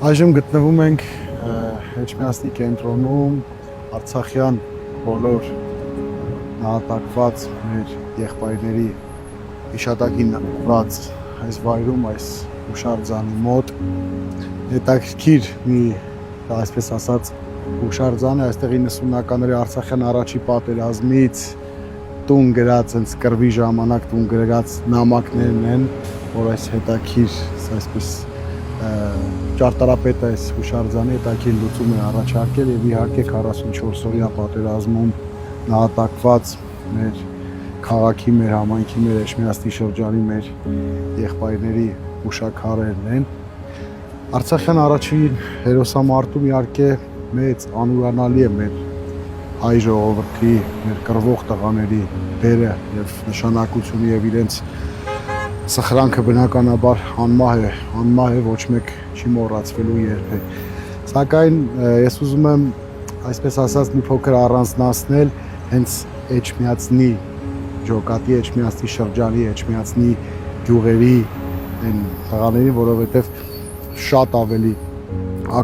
Այժմ գտնվում ենք Էջմիածնի կենտրոնում Արցախյան բոլոր նահատակված մեր եղբայրների հիշատակին նվիրված այս վայրում, այս հուշարձանի մոտ հետաքրքիր մի, այսպես ասած, հուշարձան է, այստեղ 90-ականների Արցախյան առաջի պատերազմից տուն գրած, հենց կռվի ժամանակ տուն գրած նամակներն են, որ այս հետաքրքիր, այսպես ճարտարապետը այս հուշարձանի հետաքրքիր լուծում է առաջարկել եւ իհարկե 44-օրյա պատերազմում նահատակված մեր քաղաքի, մեր համայնքի, մեր Էջմիածնի շրջանի մեր եղբայրների հուշաքարերն են։ Արցախյան առաջին հերոսամարտում իհարկե մեծ անուրանալի է մեր հայ ժողովրդի, մեր կռվող տղաների դերը եւ նշանակությունը եւ իրենց սխրանքը բնականաբար անմահ է, ոչ մեկ չի մոռացվելու երբեք։ Սակայն ես ուզում եմ, այսպես ասած, մի փոքր առանձնացնել հենց Էջմիածնի ջոկատի, Էջմիածնի շրջանի, Էջմիածնի գյուղերի այն տղաներին, որովհետև շատ ավելի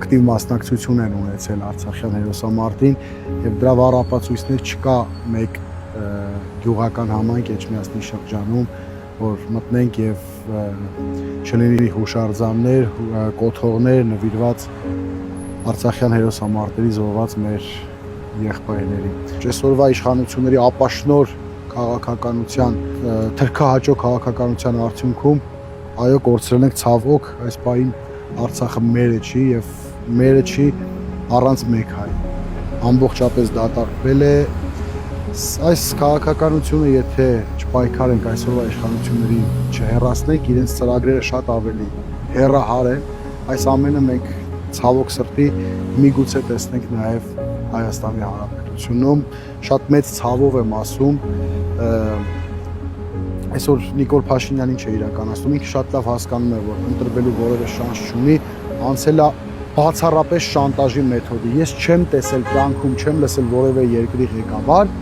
ակտիվ մասնակցություն են ունեցել Արցախյան հերոսամարտին եւ դրա վառապացույցներ չկա մեկ գյուղական համայնք Էջմիածնի շրջանում, որ մտնենք եւ չլինի հուշարձաններ, կոթողներ նվիրված Արցախյան հերոսամարտերի զոհված մեր եղբայրներին։ Այսօրվա իշխանությունների ապաշնոր քաղաքականության, թրքահաճո քաղաքականության արդյունքում այո, կորցրել ենք ցավոք այս պահին Արցախը մերը չի եւ մերը չի առանց մեկ հայ։ Ամբողջապես դատարկվել է այս քաղաքականությունը, եթե չպայքարենք այսօրվա իշխանություններին չհեռացնենք, իրենց ծրագրերը շատ ավելի հեռահար են, այս ամենը մենք ցավոք սրտի միգուցե տեսնենք նաև Հայաստանի Հանրապետությունում, շատ մեծ ցավով եմ ասում, այսօր Նիկոլ Փաշինյանին չէ իրականացնում, ինքը շատ լավ հասկանում է, որ ընտրվելու որևէ շանս չունի, անցել է բացառապես շանտաժի մեթոդի։ Ես չեմ տեսել կյանքում, չեմ լսել որևէ երկրի ղեկավար,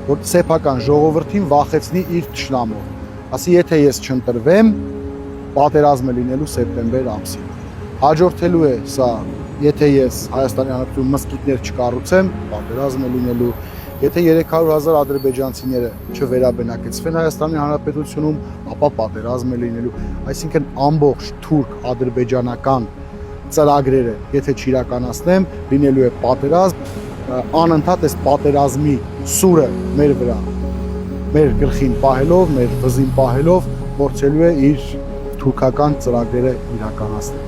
որ սեփական ժողովրդին վախեցնի իր թշնամով։ Ասի, եթե ես չընտրվեմ, պատերազմ է լինելու սեպտեմբեր ամսին։ Հաջորդելու է սա, եթե ես Հայաստանի Հանրապետությունում մզկիթներ չկառուցեմ, պատերազմ է լինելու։ Եթե 300,000 ադրբեջանցիները չվերաբնակեցվեն Հայաստանի Հանրապետությունում, ապա պատերազմ է լինելու։ Այսինքն ամբողջ թուրք-ադրբեջանական ծրագրերը, եթե չիրականացնեմ, լինելու է պատերազմ, անընդհատ այս պատերազմի սուրը մեր վրա, մեր գլխին պահելով, մեր վզին պահելով, փորձելու է իր թուրքական ծրագրերը իրականացնել։